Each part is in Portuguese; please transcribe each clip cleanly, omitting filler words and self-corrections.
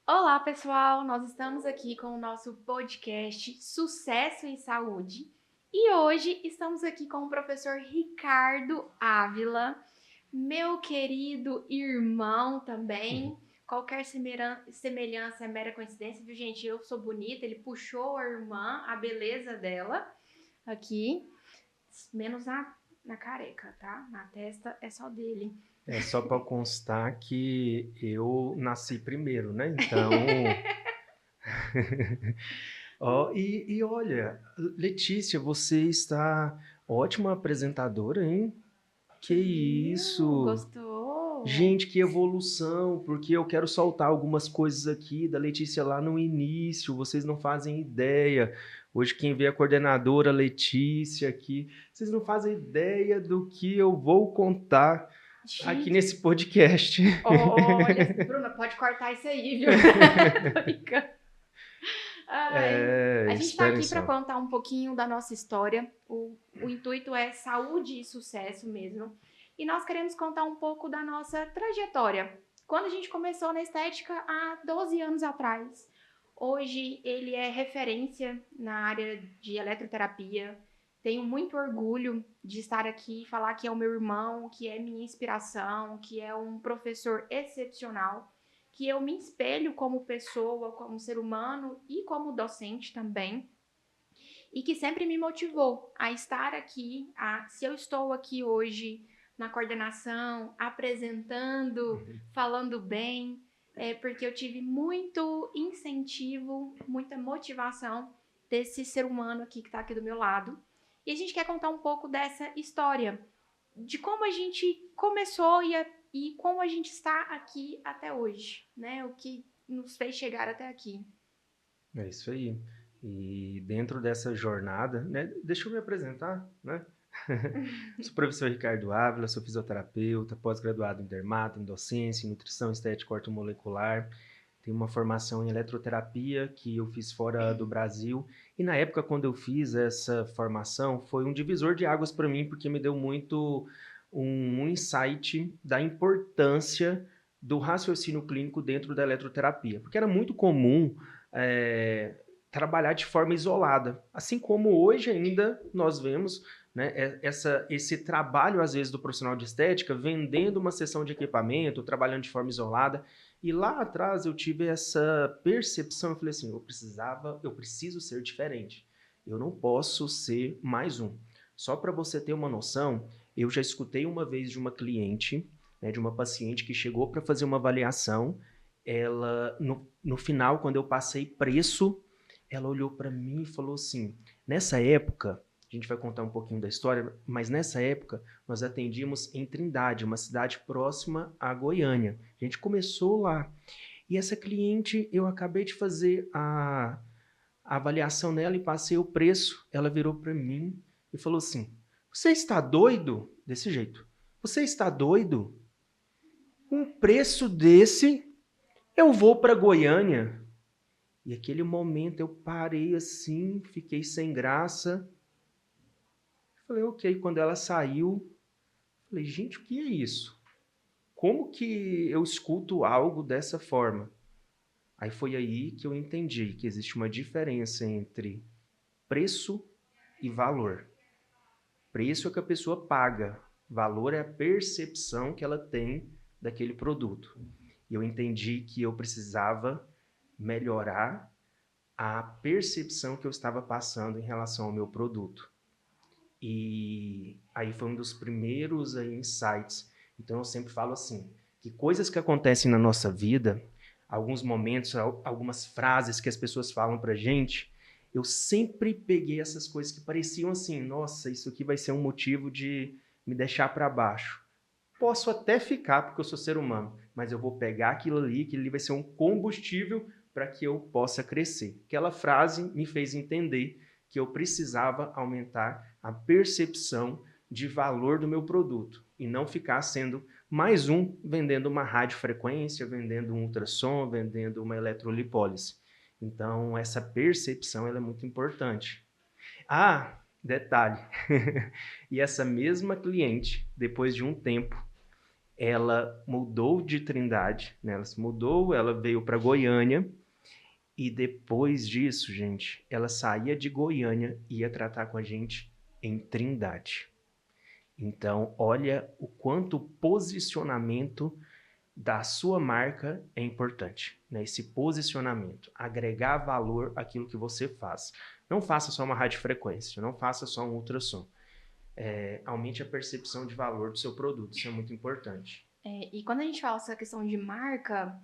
Olá, pessoal! Nós estamos aqui com o nosso podcast Sucesso em Saúde e hoje estamos aqui com o professor Ricardo Ávila, meu querido irmão também. Qualquer semelhança é mera coincidência, viu, gente? Eu sou bonita, ele puxou a irmã, a beleza dela aqui, menos na careca, tá? Na testa é só dele. É só para constar que eu nasci primeiro, né? Então, e olha, Letícia, você está ótima apresentadora, hein? Que Viu? isso! Gostou? Gente, que evolução, porque eu quero soltar algumas coisas aqui da Letícia lá no início, vocês não fazem ideia. Hoje quem vê a coordenadora Letícia aqui, vocês não fazem ideia do que eu vou contar aqui Gente, nesse podcast. olha, Bruna, pode cortar isso aí, viu? Tô brincando. Ai, a gente tá Esperem aqui para só. contar um pouquinho da nossa história. O intuito é saúde e sucesso mesmo. E nós queremos contar um pouco da nossa trajetória. Quando a gente começou na estética há 12 anos atrás. Hoje ele é referência na área de eletroterapia. Tenho muito orgulho de estar aqui e falar que é o meu irmão, que é minha inspiração, que é um professor excepcional, que eu me espelho como pessoa, como ser humano e como docente também, e que sempre me motivou a estar aqui, se eu estou aqui hoje na coordenação, apresentando, falando bem, é porque eu tive muito incentivo, muita motivação desse ser humano aqui que está aqui do meu lado. E a gente quer contar um pouco dessa história, de como a gente começou e como a gente está aqui até hoje, né? O que nos fez chegar até aqui. É isso aí. E dentro dessa jornada, né, deixa eu me apresentar, né? Sou o professor Ricardo Ávila, sou fisioterapeuta, pós-graduado em dermato, em docência, em nutrição estética ortomolecular. Tenho uma formação em eletroterapia que eu fiz fora do Brasil. E na época, quando eu fiz essa formação, foi um divisor de águas para mim, porque me deu muito um insight da importância do raciocínio clínico dentro da eletroterapia. Porque era muito comum é, trabalhar de forma isolada. Assim como hoje ainda nós vemos, né, esse trabalho, às vezes, do profissional de estética vendendo uma sessão de equipamento, trabalhando de forma isolada. E lá atrás eu tive essa percepção, eu falei assim, eu preciso ser diferente. Eu não posso ser mais um. Só para você ter uma noção, eu já escutei uma vez de uma cliente, né, de uma paciente que chegou para fazer uma avaliação, ela, no final, quando eu passei preço, ela olhou para mim e falou assim, nessa época, a gente vai contar um pouquinho da história, mas nessa época nós atendíamos em Trindade, uma cidade próxima a Goiânia. A gente começou lá. E essa cliente, eu acabei de fazer a avaliação nela e passei o preço. Ela virou para mim e falou assim: Você está doido? Desse jeito. Você está doido? Um preço desse, eu vou para Goiânia. E aquele momento eu parei assim, fiquei sem graça. Falei, ok. Quando ela saiu, falei, gente, o que é isso? Como que eu escuto algo dessa forma? Aí foi aí que eu entendi que existe uma diferença entre preço e valor. Preço é o que a pessoa paga, valor é a percepção que ela tem daquele produto. E eu entendi que eu precisava melhorar a percepção que eu estava passando em relação ao meu produto. E aí foi um dos primeiros insights. Então eu sempre falo assim, que coisas que acontecem na nossa vida, alguns momentos, algumas frases que as pessoas falam pra gente, eu sempre peguei essas coisas que pareciam assim, nossa, isso aqui vai ser um motivo de me deixar para baixo. Posso até ficar, porque eu sou ser humano, mas eu vou pegar aquilo ali vai ser um combustível para que eu possa crescer. Aquela frase me fez entender que eu precisava aumentar a percepção de valor do meu produto e não ficar sendo mais um vendendo uma radiofrequência, vendendo um ultrassom, vendendo uma eletrolipólise. Então, essa percepção ela é muito importante. Ah, detalhe. E essa mesma cliente, depois de um tempo, ela mudou de Trindade, né? Ela se mudou, ela veio para Goiânia, e depois disso, gente, ela saía de Goiânia e ia tratar com a gente em Trindade. Então, olha o quanto o posicionamento da sua marca é importante, né? Esse posicionamento, agregar valor àquilo que você faz. Não faça só uma radiofrequência, não faça só um ultrassom. Aumente a percepção de valor do seu produto, isso é muito importante. E quando a gente fala essa questão de marca,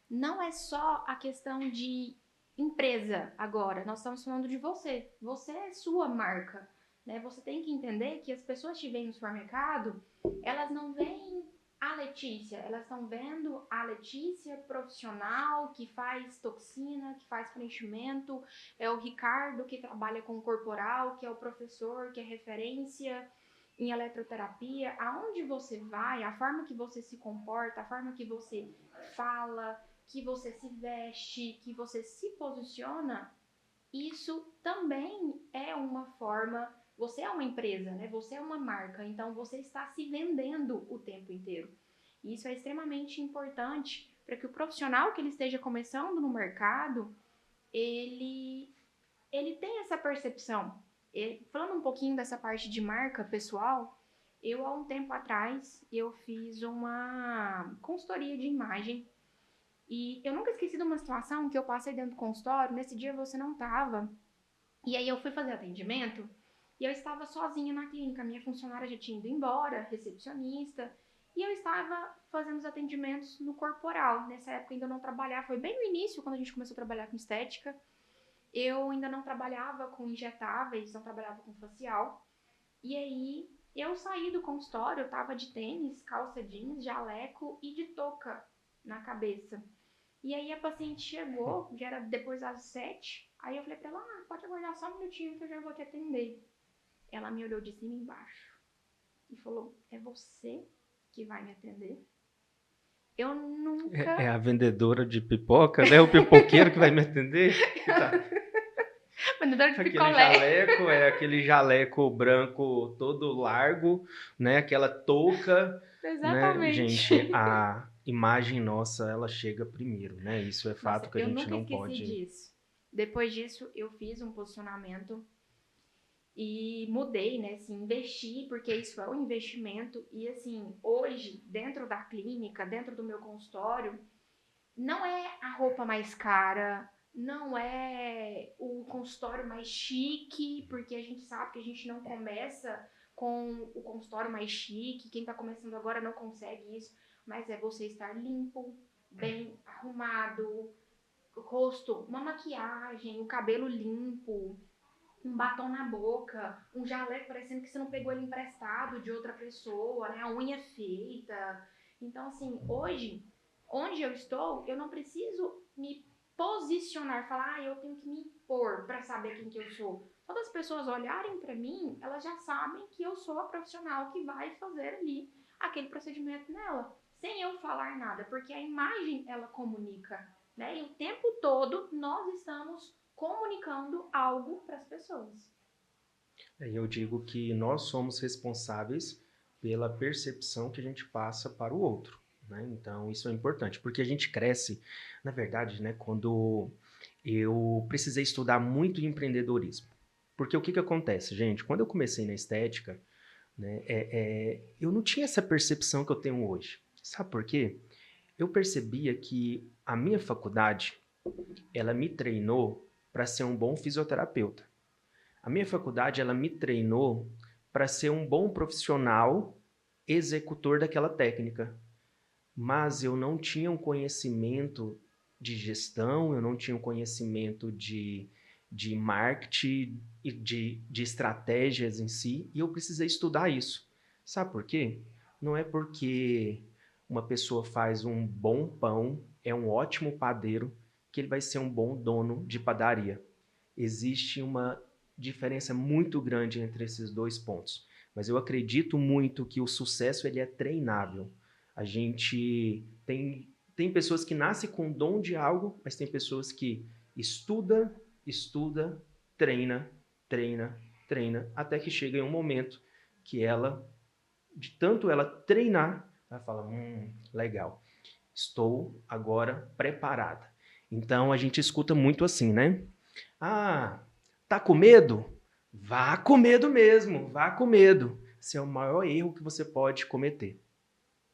não é só a questão de empresa agora. Nós estamos falando de você. Você é sua marca, né? Você tem que entender que as pessoas que vêm no supermercado, elas não veem a Letícia, elas estão vendo a Letícia profissional que faz toxina, que faz preenchimento, é o Ricardo que trabalha com corporal, que é o professor, que é referência em eletroterapia. Aonde você vai, a forma que você se comporta, a forma que você fala, que você se veste, que você se posiciona, isso também é uma forma. Você é uma empresa, né? Você é uma marca, então você está se vendendo o tempo inteiro. E isso é extremamente importante para que o profissional que ele esteja começando no mercado, ele tenha essa percepção. Falando um pouquinho dessa parte de marca pessoal, eu há um tempo atrás eu fiz uma consultoria de imagem. E eu nunca esqueci de uma situação que eu passei dentro do consultório. Nesse dia você não estava. E aí eu fui fazer atendimento e eu estava sozinha na clínica. Minha funcionária já tinha ido embora, recepcionista. E eu estava fazendo os atendimentos no corporal. Nessa época ainda eu não trabalhava. Foi bem no início, quando a gente começou a trabalhar com estética. Eu ainda não trabalhava com injetáveis, não trabalhava com facial. E aí eu saí do consultório, eu tava de tênis, calça jeans, jaleco e de touca na cabeça. E aí a paciente chegou, já era depois das 7. Aí eu falei pra ela, pode aguardar só um minutinho que eu já vou te atender. Ela me olhou de cima e embaixo e falou, é você que vai me atender? Eu nunca... É a vendedora de pipoca, né? O pipoqueiro que vai me atender? Tá. Vendedora de Aquele picolé. jaleco, aquele jaleco branco todo largo, né? Aquela touca, né? Exatamente. Gente, a imagem nossa, ela chega primeiro, né? Isso é fato Nossa, que a eu gente nunca não esqueci pode... disso. Depois disso, eu fiz um posicionamento e mudei, né? Assim, investi, porque isso é um investimento. E assim, hoje, dentro da clínica, dentro do meu consultório, não é a roupa mais cara, não é o consultório mais chique, porque a gente sabe que a gente não começa com o consultório mais chique, quem tá começando agora não consegue isso, mas é você estar limpo, bem arrumado, o rosto, uma maquiagem, o cabelo limpo, um batom na boca, um jaleco parecendo que você não pegou ele emprestado de outra pessoa, né? A unha feita. Então, assim, hoje, onde eu estou, eu não preciso me posicionar, falar, eu tenho que me impor para saber quem que eu sou. Quando as pessoas olharem para mim, elas já sabem que eu sou a profissional que vai fazer ali aquele procedimento nela, sem eu falar nada, porque a imagem ela comunica, né? E o tempo todo nós estamos comunicando algo para as pessoas. Eu digo que nós somos responsáveis pela percepção que a gente passa para o outro, né? Então, isso é importante, porque a gente cresce, na verdade, né, quando eu precisei estudar muito de empreendedorismo. Porque o que acontece, gente? Quando eu comecei na estética, né, eu não tinha essa percepção que eu tenho hoje. Sabe por quê? Eu percebia que a minha faculdade, ela me treinou para ser um bom fisioterapeuta. A minha faculdade, ela me treinou para ser um bom profissional executor daquela técnica. Mas eu não tinha um conhecimento de gestão, eu não tinha um conhecimento de marketing e de estratégias em si, e eu precisei estudar isso. Sabe por quê? Não é porque uma pessoa faz um bom pão, é um ótimo padeiro, que ele vai ser um bom dono de padaria. Existe uma diferença muito grande entre esses dois pontos. Mas eu acredito muito que o sucesso ele é treinável. A gente tem pessoas que nascem com dom de algo, mas tem pessoas que estuda, treina, até que chega em um momento que ela, de tanto ela treinar, Vai falar, legal, estou agora preparada. Então, a gente escuta muito assim, né? Ah, tá com medo? Vá com medo mesmo, vá com medo. Esse é o maior erro que você pode cometer.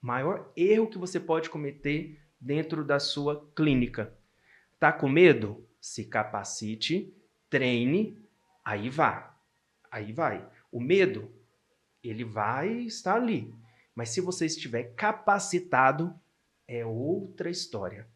Maior erro que você pode cometer dentro da sua clínica. Tá com medo? Se capacite, treine, aí vá. Aí vai. O medo, ele vai estar ali. Mas se você estiver capacitado, é outra história.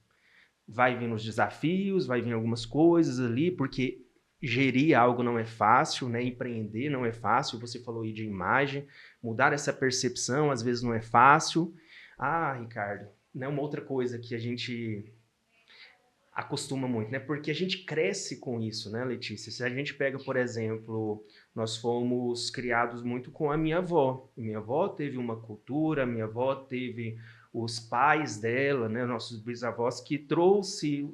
Vai vir os desafios, vai vir algumas coisas ali, porque gerir algo não é fácil, né? Empreender não é fácil. Você falou aí de imagem, mudar essa percepção às vezes não é fácil. Ah, Ricardo, né? Uma outra coisa que a gente acostuma muito, né? Porque a gente cresce com isso, né, Letícia? Se a gente pega, por exemplo, nós fomos criados muito com a minha avó. Minha avó teve uma cultura, minha avó teve os pais dela, né, nossos bisavós, que trouxe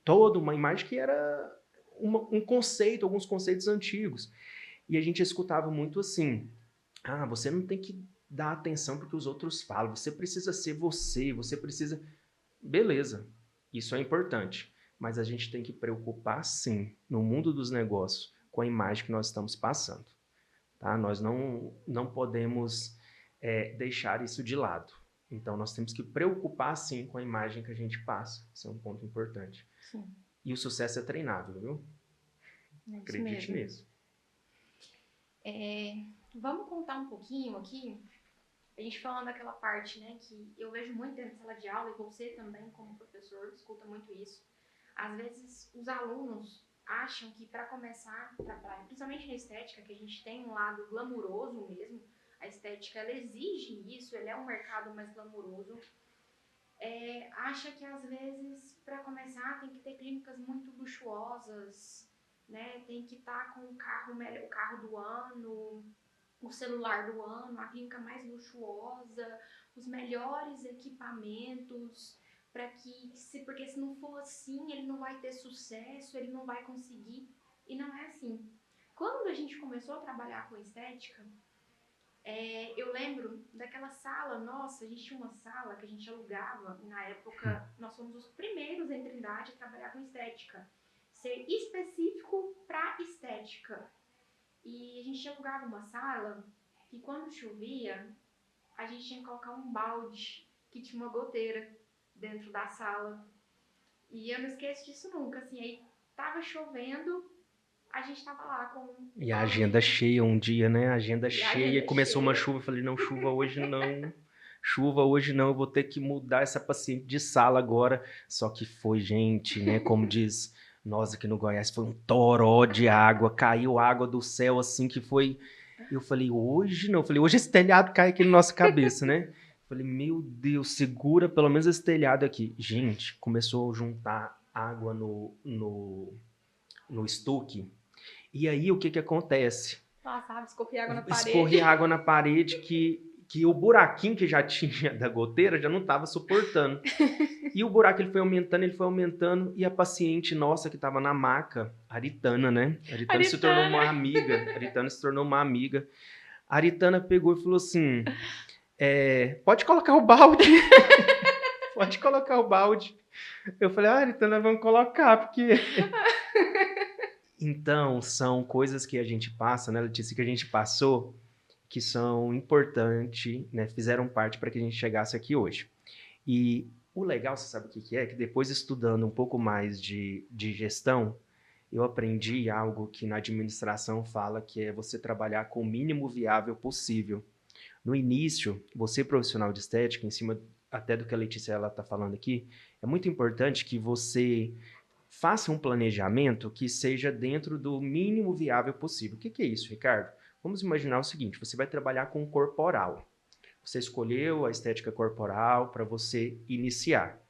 toda uma imagem que era um conceito, alguns conceitos antigos. E a gente escutava muito assim, você não tem que dar atenção porque os outros falam, você precisa ser você, você precisa... Beleza, isso é importante, mas a gente tem que preocupar, sim, no mundo dos negócios, com a imagem que nós estamos passando. Tá? Nós não podemos deixar isso de lado. Então, nós temos que preocupar, sim, com a imagem que a gente passa. Isso é um ponto importante. Sim. E o sucesso é treinável, viu? Acredite nisso. Vamos contar um pouquinho aqui. A gente falando daquela parte, né, que eu vejo muito dentro da sala de aula, e você também, como professor, escuta muito isso. Às vezes, os alunos acham que para começar a trabalhar, principalmente na estética, que a gente tem um lado glamuroso mesmo, a estética, ela exige isso, ele é um mercado mais glamuroso, acha que às vezes, para começar, tem que ter clínicas muito luxuosas, né, tem que estar com o carro do ano, o celular do ano, a clínica mais luxuosa, os melhores equipamentos, porque se não for assim, ele não vai ter sucesso, ele não vai conseguir, e não é assim. Quando a gente começou a trabalhar com estética, eu lembro daquela sala, nossa, a gente tinha uma sala que a gente alugava, e na época nós fomos os primeiros em Trindade a trabalhar com estética, ser específico para estética. E a gente alugava uma sala que quando chovia, a gente tinha que colocar um balde que tinha uma goteira dentro da sala. E eu não esqueço disso nunca, assim, aí tava chovendo, a gente tava lá com um E a balde. agenda cheia um dia, né? A agenda E a cheia, agenda começou cheia. uma chuva, eu falei, não, chuva hoje não. Chuva hoje não, eu vou ter que mudar essa paciente de sala agora. Só que foi, gente, né? Como diz nós aqui no Goiás, foi um toró de água, caiu água do céu assim que foi. Eu falei, hoje não. Eu falei, hoje esse telhado cai aqui na nossa cabeça, né? Eu falei, meu Deus, segura pelo menos esse telhado aqui. Gente, começou a juntar água no estuque. E aí, o que acontece? Passava, escorria água na parede. Escorria água na parede que o buraquinho que já tinha da goteira já não estava suportando. E o buraco ele foi aumentando, e a paciente nossa que estava na maca, Aritana, né? Aritana se tornou uma amiga. Aritana se tornou uma amiga. A Aritana pegou e falou assim, pode colocar o balde. Pode colocar o balde. Eu falei, Aritana, vamos colocar, porque... Então, são coisas que a gente passa, né, Letícia, que a gente passou, que são importantes, né, fizeram parte para que a gente chegasse aqui hoje. E o legal, você sabe o que é? Que depois, estudando um pouco mais de gestão, eu aprendi algo que na administração fala que é você trabalhar com o mínimo viável possível. No início, você profissional de estética, em cima até do que a Letícia está falando aqui, é muito importante que você faça um planejamento que seja dentro do mínimo viável possível. O que é isso, Ricardo? Vamos imaginar o seguinte, você vai trabalhar com o corporal. Você escolheu a estética corporal para você iniciar.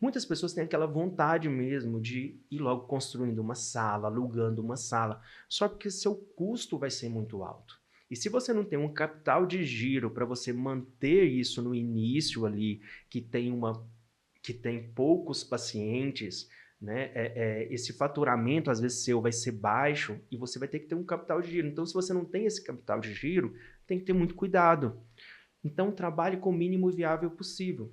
Muitas pessoas têm aquela vontade mesmo de ir logo construindo uma sala, alugando uma sala, só que seu custo vai ser muito alto. E se você não tem um capital de giro para você manter isso no início ali, que tem poucos pacientes, né? Esse faturamento às vezes seu vai ser baixo e você vai ter que ter um capital de giro. Então, se você não tem esse capital de giro, tem que ter muito cuidado. Então, trabalhe com o mínimo viável possível.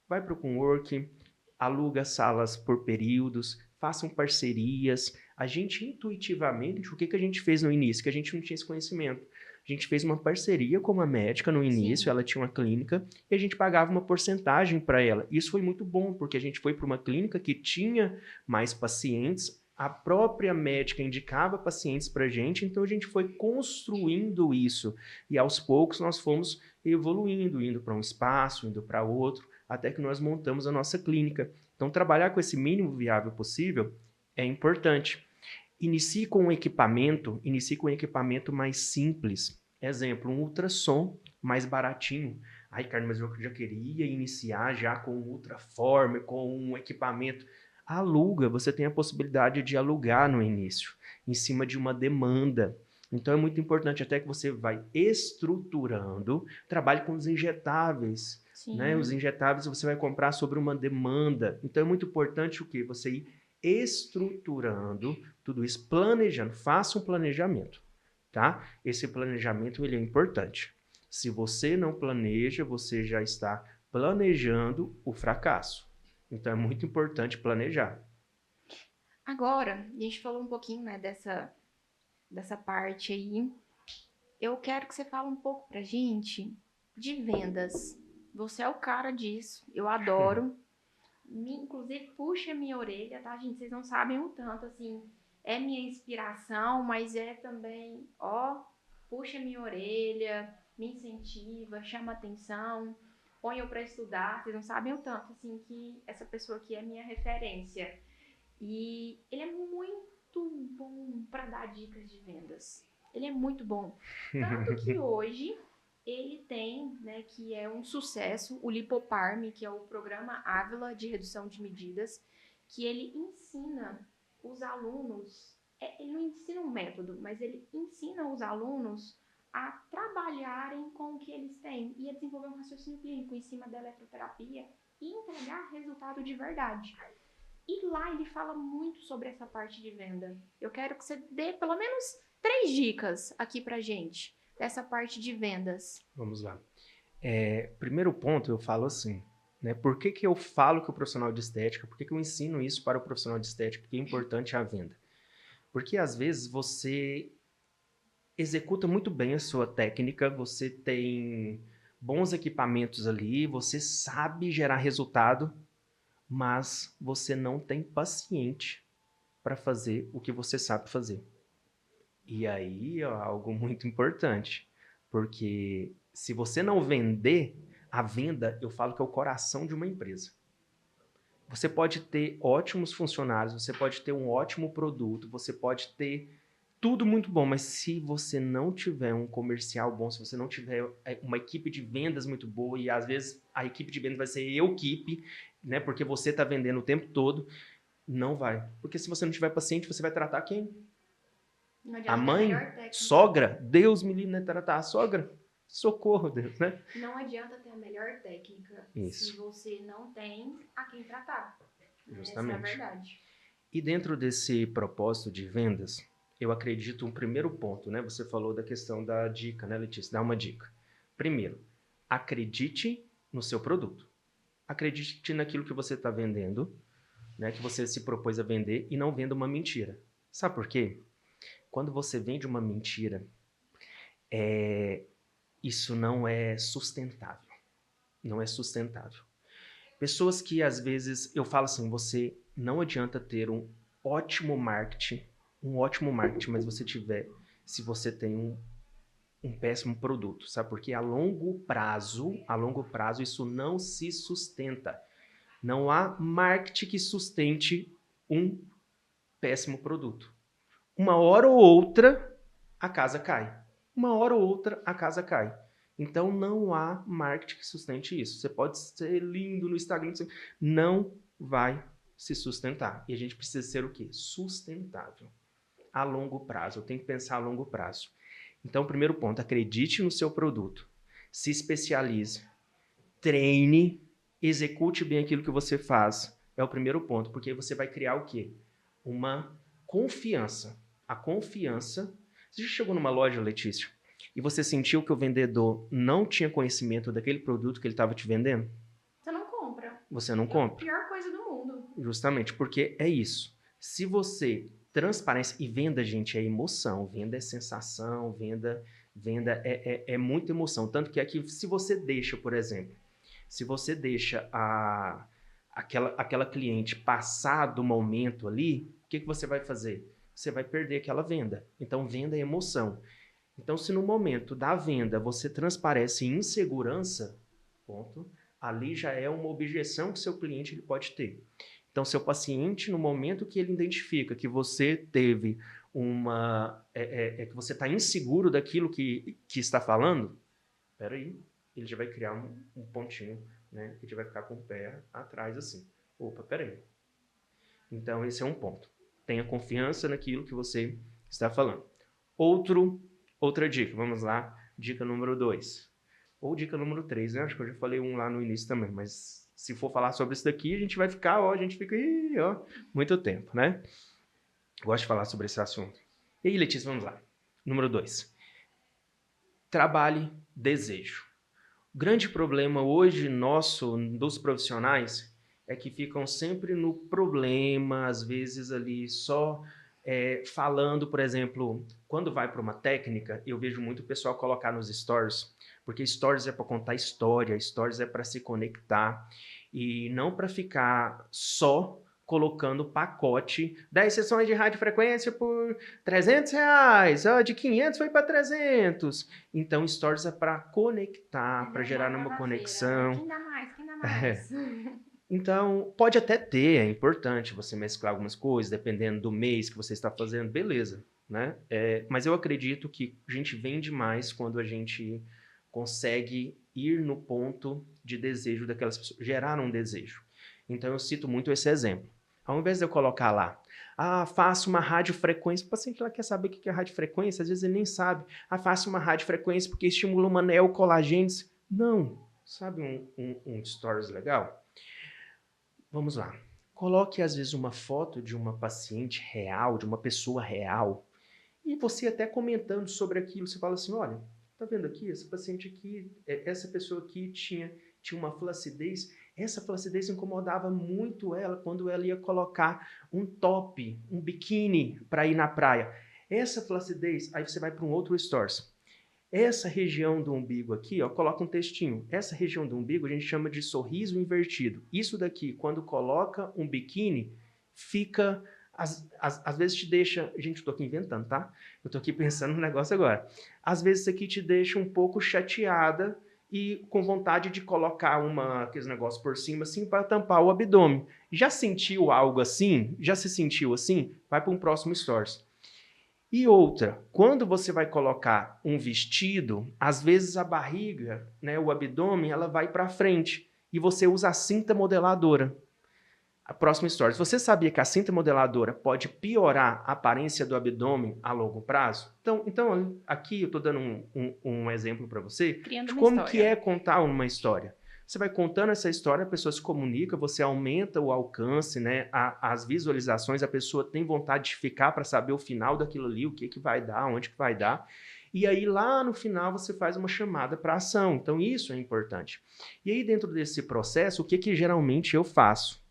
Vai para o coworking, aluga salas por períodos, façam parcerias. A gente, intuitivamente, o que a gente fez no início? Que a gente não tinha esse conhecimento. A gente fez uma parceria com uma médica no início, Sim. ela tinha uma clínica, e a gente pagava uma porcentagem para ela. Isso foi muito bom, porque a gente foi para uma clínica que tinha mais pacientes, a própria médica indicava pacientes para a gente, então a gente foi construindo isso. E aos poucos nós fomos evoluindo, indo para um espaço, indo para outro, até que nós montamos a nossa clínica. Então, trabalhar com esse mínimo viável possível é importante. Inicie com um equipamento mais simples. Exemplo, um ultrassom mais baratinho. Ai, Carlos, mas eu já queria iniciar já com um ultraforme, com um equipamento. Aluga, você tem a possibilidade de alugar no início, em cima de uma demanda. Então é muito importante até que você vai estruturando, trabalhe com os injetáveis. Né? Os injetáveis você vai comprar sobre uma demanda. Então é muito importante o quê? Você ir estruturando tudo isso, planejando. Faça um planejamento, tá? Esse planejamento ele é importante. Se você não planeja, você já está planejando o fracasso. Então é muito importante planejar. Agora, a gente falou um pouquinho, né, dessa parte aí. Eu quero que você fale um pouco pra gente de vendas. Você é o cara disso. Eu adoro. Inclusive, puxa minha orelha, tá, gente? Vocês não sabem o tanto, assim. É minha inspiração, mas é também, ó, puxa minha orelha, me incentiva, chama atenção, põe eu pra estudar. Vocês não sabem o tanto, assim, que essa pessoa aqui é minha referência. E ele é muito bom para dar dicas de vendas. Ele é muito bom. Tanto que hoje ele tem, né, que é um sucesso, o Lipoparme, que é o programa Ávila de redução de medidas, que ele ensina os alunos, ele não ensina um método, mas ele ensina os alunos a trabalharem com o que eles têm e a desenvolver um raciocínio clínico em cima da eletroterapia e entregar resultado de verdade. E lá ele fala muito sobre essa parte de venda. Eu quero que você dê pelo menos 3 dicas aqui pra gente dessa parte de vendas. Vamos lá. Primeiro ponto, eu falo assim, né? Por que eu falo que o profissional de estética, por que eu ensino isso para o profissional de estética, que é importante a venda? Porque às vezes você executa muito bem a sua técnica, você tem bons equipamentos ali, você sabe gerar resultado, mas você não tem paciente para fazer o que você sabe fazer. E aí é algo muito importante, porque se você não vender, a venda, eu falo que é o coração de uma empresa. Você pode ter ótimos funcionários, você pode ter um ótimo produto, você pode ter tudo muito bom, mas se você não tiver um comercial bom, se você não tiver uma equipe de vendas muito boa, e às vezes a equipe de vendas vai ser equipe, né, porque você está vendendo o tempo todo, não vai. Porque se você não tiver paciente, você vai tratar quem? A mãe? Sogra? Deus me livre, né? Tratar a sogra? Socorro, Deus, né? Não adianta ter a melhor técnica se você não tem a quem tratar. Justamente. Essa é a verdade. E dentro desse propósito de vendas, eu acredito um primeiro ponto, né? Você falou da questão da dica, né, Letícia? Dá uma dica. Primeiro, acredite no seu produto. Acredite naquilo que você está vendendo, né? Que você se propôs a vender e não venda uma mentira. Sabe por quê? Quando você vende uma mentira, isso não é sustentável. Não é sustentável. Pessoas que, às vezes, eu falo assim, você não adianta ter um ótimo marketing, mas se você tem um péssimo produto, sabe? Porque a longo prazo, isso não se sustenta. Não há marketing que sustente um péssimo produto. Uma hora ou outra, a casa cai. Uma hora ou outra, a casa cai. Então, não há marketing que sustente isso. Você pode ser lindo no Instagram, não vai se sustentar. E a gente precisa ser o quê? Sustentável. A longo prazo. Eu tenho que pensar a longo prazo. Então, primeiro ponto, acredite no seu produto. Se especialize. Treine. Execute bem aquilo que você faz. É o primeiro ponto, porque você vai criar o quê? Uma confiança. A confiança... Você já chegou numa loja, Letícia? e você sentiu que o vendedor não tinha conhecimento daquele produto que ele estava te vendendo, Você não compra. você não É a compra. pior coisa do mundo. Justamente, porque é isso. Se você transparência e venda, gente, é emoção, venda é sensação, venda é muita emoção. Tanto que aqui, se você deixa, por exemplo, se você deixa aquela cliente passar do momento ali, o que você vai fazer? Você vai perder aquela venda. Então, venda é emoção. Então, se no momento da venda você transparece insegurança, ponto, ali já é uma objeção que seu cliente ele pode ter. Então, seu paciente, no momento que ele identifica que você teve que você está inseguro daquilo que está falando, peraí, ele já vai criar um pontinho, né? Que já vai ficar com o pé atrás assim. Opa, peraí. Então, esse é um ponto. Tenha confiança naquilo que você está falando. Outra dica, vamos lá. Dica número 2. Ou dica número 3, né? Acho que eu já falei um lá no início também, mas se for falar sobre isso daqui, a gente vai ficar, a gente fica, muito tempo, né? Gosto de falar sobre esse assunto. E aí, Letícia, vamos lá. Número 2. Trabalhe desejo. O grande problema hoje nosso, dos profissionais, é que ficam sempre no problema, às vezes ali só falando, por exemplo, quando vai para uma técnica, eu vejo muito o pessoal colocar nos stories, porque stories é para contar história, stories é para se conectar, e não para ficar só colocando pacote, 10 sessões de radiofrequência por R$300, de 500 foi para 300. Então, stories é para conectar, para gerar uma conexão. Né? Quem dá mais? Quem dá mais? Então, pode até ter, é importante você mesclar algumas coisas, dependendo do mês que você está fazendo, beleza, né? Mas eu acredito que a gente vende mais quando a gente consegue ir no ponto de desejo daquelas pessoas, gerar um desejo. Então, eu cito muito esse exemplo. Ao invés de eu colocar lá, faça uma radiofrequência, o paciente lá quer saber o que é radiofrequência, às vezes ele nem sabe. Faça uma radiofrequência porque estimula uma neocolagênese. Não, sabe um stories legal? Vamos lá. Coloque, às vezes, uma foto de uma paciente real, de uma pessoa real, e você até comentando sobre aquilo, você fala assim, olha, tá vendo aqui, essa paciente aqui, essa pessoa aqui tinha uma flacidez, essa flacidez incomodava muito ela quando ela ia colocar um top, um biquíni para ir na praia. Essa flacidez, aí você vai para um outro stories. Essa região do umbigo aqui, coloca um textinho. Essa região do umbigo a gente chama de sorriso invertido. Isso daqui, quando coloca um biquíni, fica... Às vezes te deixa... Gente, eu tô aqui inventando, tá? Eu tô aqui pensando no negócio agora. Às vezes isso aqui te deixa um pouco chateada e com vontade de colocar aqueles negócios por cima, assim, para tampar o abdômen. Já sentiu algo assim? Já se sentiu assim? Vai para um próximo stories. E outra, quando você vai colocar um vestido, às vezes a barriga, né, o abdômen, ela vai para frente e você usa a cinta modeladora. A próxima história. Você sabia que a cinta modeladora pode piorar a aparência do abdômen a longo prazo? Então aqui eu estou dando um exemplo para você Criando de uma como história. que é contar uma história. Você vai contando essa história, a pessoa se comunica, você aumenta o alcance, né, as visualizações, a pessoa tem vontade de ficar para saber o final daquilo ali, o que vai dar, onde que vai dar. E aí lá no final você faz uma chamada para ação. Então isso é importante. E aí dentro desse processo, o que geralmente eu faço?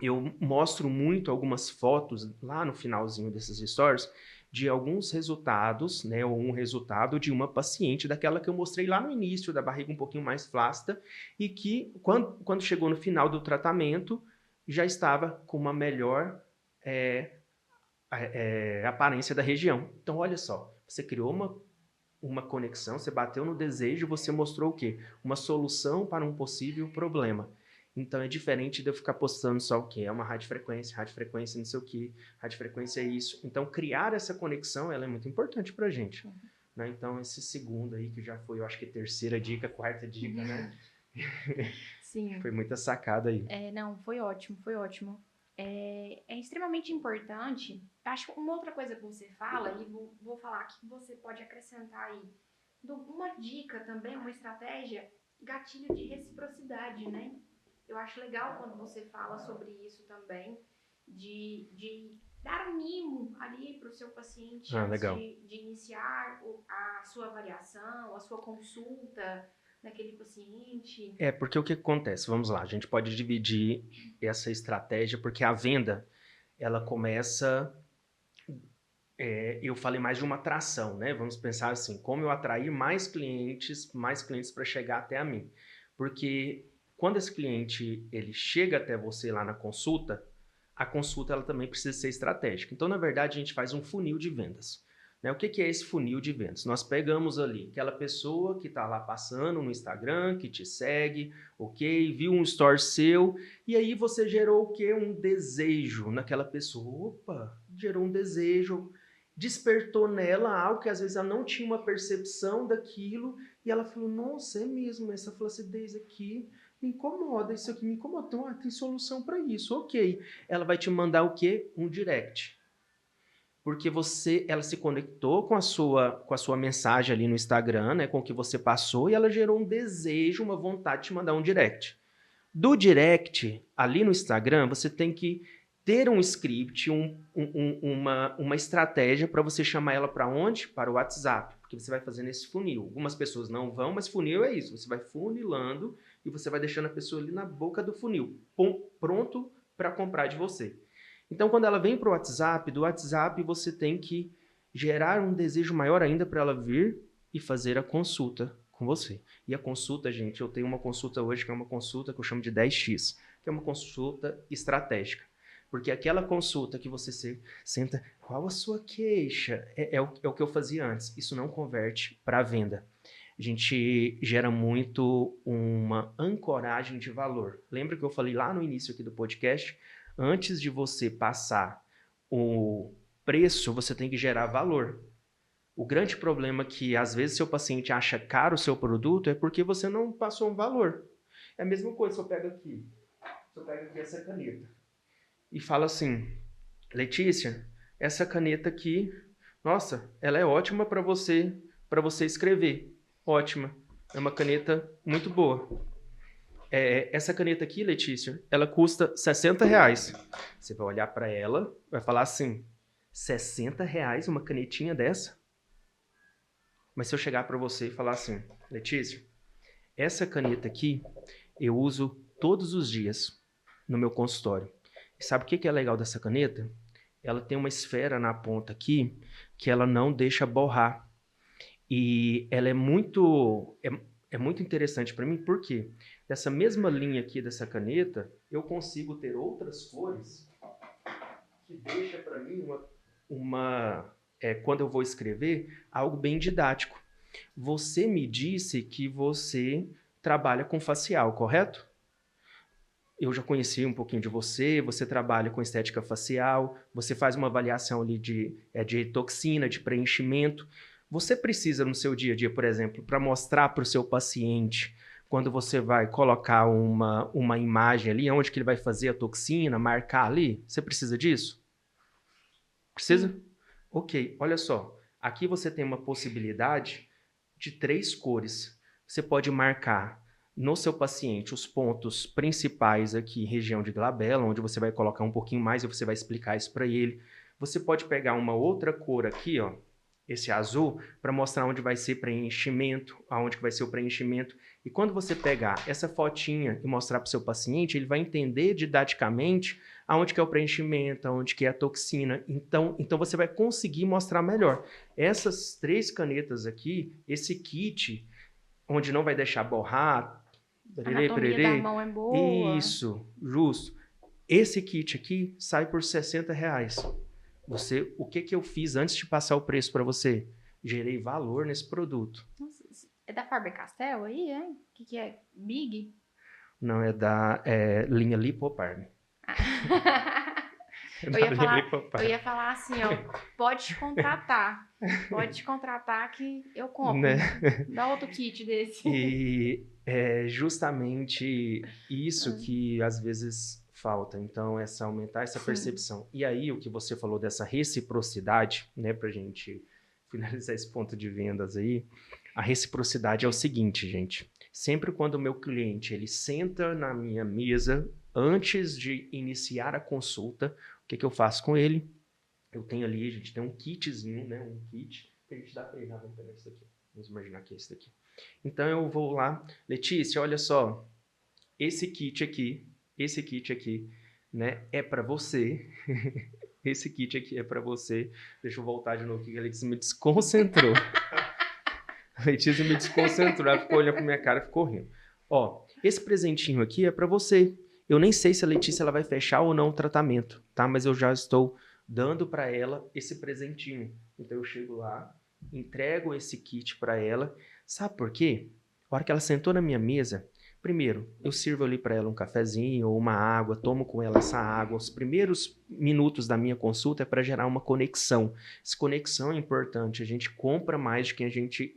Eu mostro muito algumas fotos lá no finalzinho desses stories de alguns resultados, né, ou um resultado de uma paciente daquela que eu mostrei lá no início, da barriga um pouquinho mais flácida, e que quando chegou no final do tratamento, já estava com uma melhor aparência da região. Então, olha só, você criou uma conexão, você bateu no desejo, você mostrou o quê? Uma solução para um possível problema. Então é diferente de eu ficar postando só o quê? É uma radiofrequência não sei o quê, radiofrequência é isso. Então criar essa conexão, ela é muito importante pra gente. Né? Então esse segundo aí, que já foi, eu acho que terceira dica, quarta dica, né? Sim. Foi muita sacada aí. Não, foi ótimo, foi ótimo. É extremamente importante. Acho que uma outra coisa que você fala, e vou falar que você pode acrescentar aí, uma dica também, uma estratégia, gatilho de reciprocidade, né? Eu acho legal quando você fala sobre isso também, de dar um mimo ali para o seu paciente legal. de iniciar a sua avaliação, a sua consulta daquele paciente? Porque o que acontece? Vamos lá, a gente pode dividir essa estratégia, porque a venda, ela começa... eu falei mais de uma atração, né? Vamos pensar assim, como eu atrair mais clientes para chegar até a mim. Porque quando esse cliente ele chega até você lá na consulta, a consulta ela também precisa ser estratégica. Então, na verdade, a gente faz um funil de vendas. Né? O que é esse funil de vendas? Nós pegamos ali aquela pessoa que está lá passando no Instagram, que te segue, ok, viu um story seu, e aí você gerou o quê? Um desejo naquela pessoa. Opa, gerou um desejo, despertou nela algo que às vezes ela não tinha uma percepção daquilo, e ela falou, nossa, é mesmo, essa flacidez aqui me incomoda, isso aqui me incomoda, então tem solução para isso, ok. Ela vai te mandar o quê? Um direct. Porque ela se conectou com a sua mensagem ali no Instagram, né, com o que você passou, e ela gerou um desejo, uma vontade de te mandar um direct. Do direct, ali no Instagram, você tem que ter um script, uma estratégia para você chamar ela para onde? Para o WhatsApp, porque você vai fazendo esse funil. Algumas pessoas não vão, mas funil é isso, você vai funilando e você vai deixando a pessoa ali na boca do funil, pronto para comprar de você. Então, quando ela vem para o WhatsApp, do WhatsApp você tem que gerar um desejo maior ainda para ela vir e fazer a consulta com você. E a consulta, gente, eu tenho uma consulta hoje que é uma consulta que eu chamo de 10x, que é uma consulta estratégica. Porque aquela consulta que você senta, qual a sua queixa? É o que eu fazia antes. Isso não converte para a venda. A gente gera muito uma ancoragem de valor. Lembra que eu falei lá no início aqui do podcast? Antes de você passar o preço, você tem que gerar valor. O grande problema é que, às vezes, seu paciente acha caro o seu produto é porque você não passou um valor. É a mesma coisa se eu pego aqui essa caneta e falo assim, Letícia, essa caneta aqui, nossa, ela é ótima para você escrever. Ótima. É uma caneta muito boa. Essa caneta aqui, Letícia, ela custa R$60. Você vai olhar para ela, vai falar assim, R$60 uma canetinha dessa? Mas se eu chegar para você e falar assim, Letícia, essa caneta aqui eu uso todos os dias no meu consultório. E sabe o que é legal dessa caneta? Ela tem uma esfera na ponta aqui que ela não deixa borrar. E ela é muito interessante para mim, porque dessa mesma linha aqui dessa caneta, eu consigo ter outras cores que deixa para mim quando eu vou escrever, algo bem didático. Você me disse que você trabalha com facial, correto? Eu já conheci um pouquinho de você trabalha com estética facial, você faz uma avaliação ali de toxina, de preenchimento. Você precisa no seu dia a dia, por exemplo, para mostrar para o seu paciente, quando você vai colocar uma imagem ali, onde que ele vai fazer a toxina, marcar ali, você precisa disso? Precisa? Sim. Ok, olha só. Aqui você tem uma possibilidade de 3 cores. Você pode marcar no seu paciente os pontos principais aqui, região de glabela, onde você vai colocar um pouquinho mais e você vai explicar isso para ele. Você pode pegar uma outra cor aqui, ó, esse azul, para mostrar onde vai ser preenchimento, aonde que vai ser o preenchimento. E quando você pegar essa fotinha e mostrar para o seu paciente, ele vai entender didaticamente aonde que é o preenchimento, aonde que é a toxina. Então você vai conseguir mostrar melhor. Essas 3 canetas aqui, esse kit, onde não vai deixar borrar, a anatomia da mão é boa. Isso, justo. Esse kit aqui sai por R$60. O que eu fiz antes de passar o preço para você? Gerei valor nesse produto. Nossa, é da Faber-Castell aí, hein? O que é? Big? Não, é da linha Lipoparm. Eu ia falar assim, ó, pode contratar que eu compro. Né? Dá outro kit desse. E é justamente isso que às vezes falta. Então, aumentar essa percepção. E aí, o que você falou dessa reciprocidade, né, pra gente finalizar esse ponto de vendas aí, a reciprocidade é o seguinte, gente. Sempre quando o meu cliente, ele senta na minha mesa, antes de iniciar a consulta, o que eu faço com ele? Eu tenho ali, a gente tem um kitzinho, né? Um kit que a gente dá pra ele. Vamos pegar isso aqui. Vamos imaginar que é esse daqui. Então eu vou lá. Letícia, olha só. Esse kit aqui, né? É pra você. Esse kit aqui é pra você. Deixa eu voltar de novo aqui, que a Letícia me desconcentrou. A Letícia me desconcentrou. Ela ficou olhando pra minha cara e ficou rindo. Ó, esse presentinho aqui é pra você. Eu nem sei se a Letícia ela vai fechar ou não o tratamento, tá? Mas eu já estou dando para ela esse presentinho. Então eu chego lá, entrego esse kit para ela. Sabe por quê? A hora que ela sentou na minha mesa, primeiro, eu sirvo ali para ela um cafezinho ou uma água, tomo com ela essa água. Os primeiros minutos da minha consulta é para gerar uma conexão. Essa conexão é importante. A gente compra mais do que a gente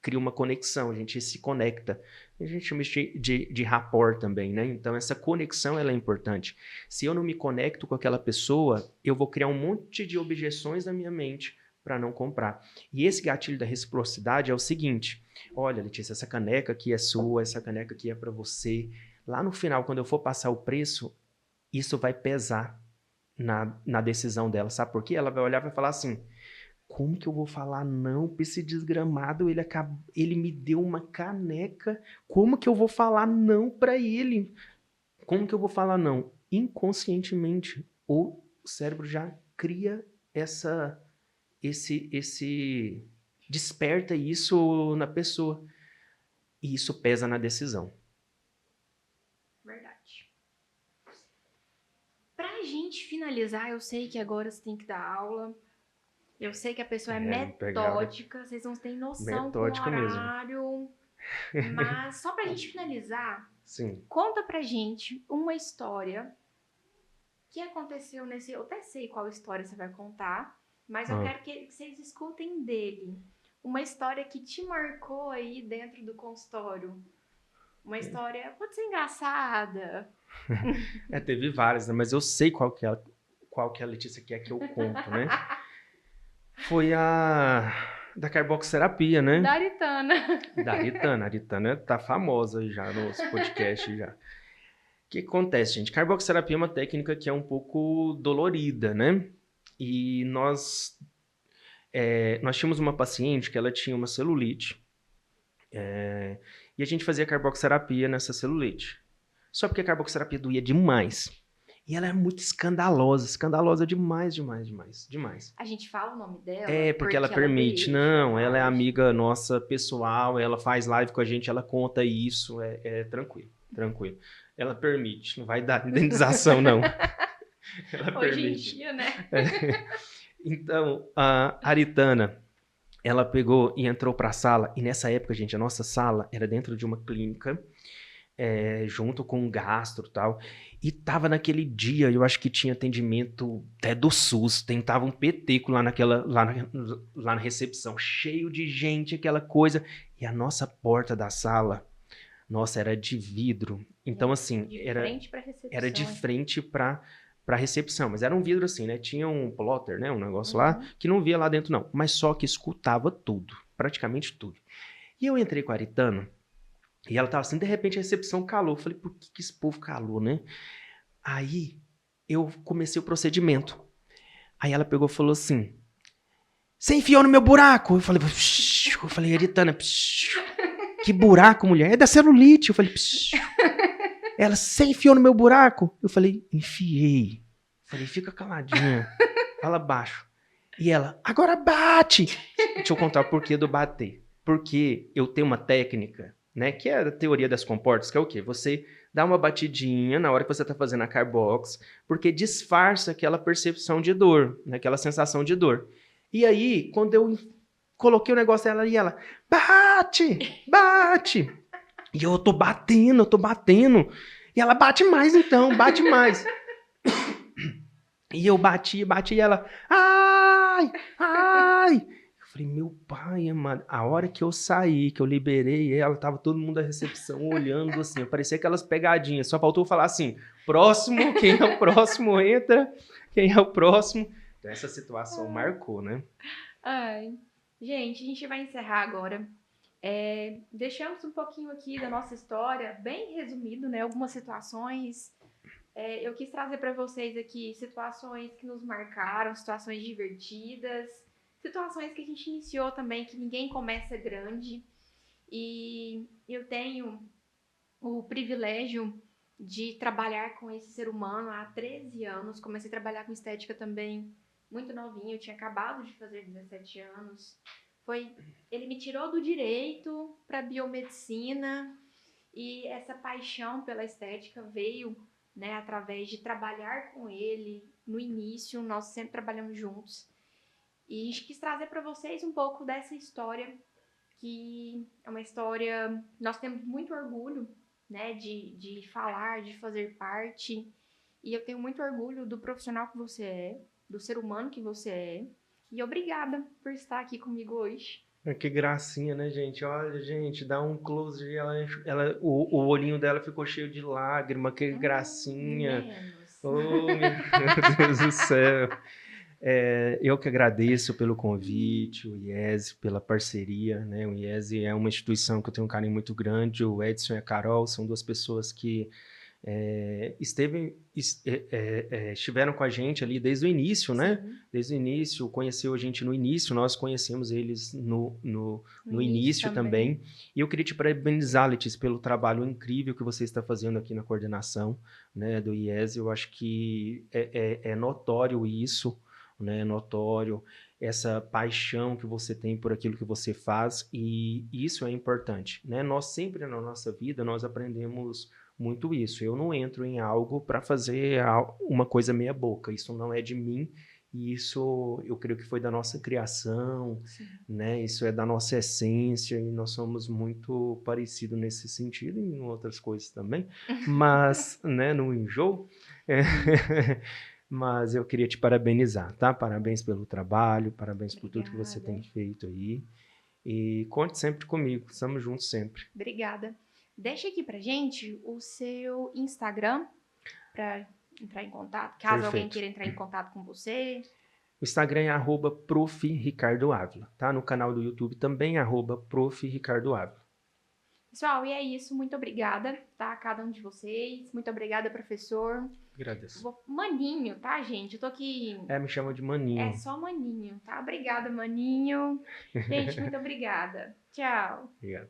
cria uma conexão, a gente se conecta. A gente chama de rapport também, né? Então, essa conexão ela é importante. Se eu não me conecto com aquela pessoa, eu vou criar um monte de objeções na minha mente para não comprar. E esse gatilho da reciprocidade é o seguinte: olha, Letícia, essa caneca aqui é sua, essa caneca aqui é para você. Lá no final, quando eu for passar o preço, isso vai pesar na decisão dela. Sabe por quê? Ela vai olhar e vai falar assim: como que eu vou falar não pra esse desgramado? Ele me deu uma caneca. Como que eu vou falar não pra ele? Como que eu vou falar não? Inconscientemente, o cérebro já cria esse desperta isso na pessoa. E isso pesa na decisão. Verdade. Pra gente finalizar, eu sei que agora você tem que dar aula. Eu sei que a pessoa é metódica, vocês não têm noção com o horário. Mesmo. Mas só pra gente finalizar, sim, conta pra gente uma história que aconteceu nesse... Eu até sei qual história você vai contar, mas eu quero que vocês escutem dele. Uma história que te marcou aí dentro do consultório. Uma história, pode ser engraçada. Teve várias, né? Mas eu sei qual que a Letícia quer que eu conto, né? Foi a da carboxterapia, né? Da Aritana. Da Aritana. A Aritana tá famosa já nos podcasts já. O que acontece, gente? Carboxterapia é uma técnica que é um pouco dolorida, né? E nós tínhamos uma paciente que ela tinha uma celulite. E a gente fazia carboxterapia nessa celulite. Só porque a carboxterapia doía demais. E ela é muito escandalosa demais. A gente fala o nome dela? Porque ela permite. Não, ela é amiga nossa pessoal, ela faz live com a gente, ela conta isso, tranquilo. Ela permite, não vai dar indenização, não. Ela Hoje permite. em dia, né? Então, a Aritana, ela pegou e entrou pra sala, e nessa época, gente, a nossa sala era dentro de uma clínica, junto com um gastro e tal, e tava naquele dia, eu acho que tinha atendimento até do SUS, tava um peteco lá na recepção, cheio de gente, aquela coisa, e a nossa porta da sala, nossa, era de vidro, então assim, era de frente pra recepção, mas era um vidro assim, né, tinha um plotter, né, um negócio lá, que não via lá dentro não, mas só que escutava tudo, praticamente tudo. E eu entrei com a Aritana, e ela tava assim, de repente a recepção calou. Eu falei, por que esse povo calou, né? Aí eu comecei o procedimento. Aí ela pegou e falou assim, você enfiou no meu buraco? Eu falei, Aritana, que buraco, mulher? É da celulite. Eu falei, ela, você enfiou no meu buraco? Eu falei, enfiei. Eu falei, fica caladinha, fala baixo. E ela, agora bate. Deixa eu contar o porquê do bater. Porque eu tenho uma técnica, né, que é a teoria das comportas, que é o quê? Você dá uma batidinha na hora que você está fazendo a carbox, porque disfarça aquela percepção de dor, né, aquela sensação de dor. E aí, quando eu coloquei o negócio dela e ela, bate! E eu tô batendo. E ela, bate mais então, bate mais. E eu bati e ela, ai! Eu falei, meu pai amado, a hora que eu saí, que eu liberei ela, tava todo mundo da recepção olhando assim, parecia aquelas pegadinhas, só faltou falar assim, próximo, quem é o próximo entra, quem é o próximo. Então essa situação marcou, né? Ai, gente, a gente vai encerrar agora. Deixamos um pouquinho aqui da nossa história, bem resumido, né? Algumas situações Eu quis trazer para vocês aqui situações que nos marcaram, situações divertidas, situações que a gente iniciou também, que ninguém começa grande. E eu tenho o privilégio de trabalhar com esse ser humano há 13 anos. Comecei a trabalhar com estética também muito novinha, eu tinha acabado de fazer 17 anos. Ele me tirou do direito para biomedicina e essa paixão pela estética veio, né, através de trabalhar com ele no início. Nós sempre trabalhamos juntos e a gente quis trazer para vocês um pouco dessa história, que é uma história, nós temos muito orgulho, né, de falar, de fazer parte. E eu tenho muito orgulho do profissional que você é, do ser humano que você é. E obrigada por estar aqui comigo hoje. Que gracinha, né, gente? Olha, gente, dá um close, o olhinho dela ficou cheio de lágrima, que gracinha. Menos. Oh, meu Deus do céu. Eu que agradeço pelo convite, o IESE, pela parceria, né? O IESE é uma instituição que eu tenho um carinho muito grande. O Edson e a Carol são duas pessoas que estiveram com a gente ali desde o início, né? Sim. Desde o início, conheceu a gente no início, nós conhecemos eles no início também. E eu queria te parabenizar, Letícia, pelo trabalho incrível que você está fazendo aqui na coordenação, né, do IESE. Eu acho que é notório isso, né? É notório essa paixão que você tem por aquilo que você faz, e isso é importante, né? Nós sempre na nossa vida, nós aprendemos muito isso. Eu não entro em algo para fazer uma coisa meia boca. Isso não é de mim. E isso eu creio que foi da nossa criação, né? Isso é da nossa essência e nós somos muito parecidos nesse sentido e em outras coisas também. Mas, né, no enjoo. Mas eu queria te parabenizar, tá? Parabéns pelo trabalho, parabéns por tudo que você tem feito aí. E conte sempre comigo, estamos juntos sempre. Obrigada. Deixa aqui pra gente o seu Instagram para entrar em contato, caso alguém queira entrar em contato com você. O Instagram é @Prof. Ricardo Ávila, tá? No canal do YouTube também @Prof. Ricardo Ávila. Pessoal, e é isso. Muito obrigada, tá? A cada um de vocês. Muito obrigada, professor. Agradeço. Maninho, tá, gente? Eu tô aqui... me chama de Maninho. É só Maninho, tá? Obrigada, Maninho. Gente, muito obrigada. Tchau. Obrigado.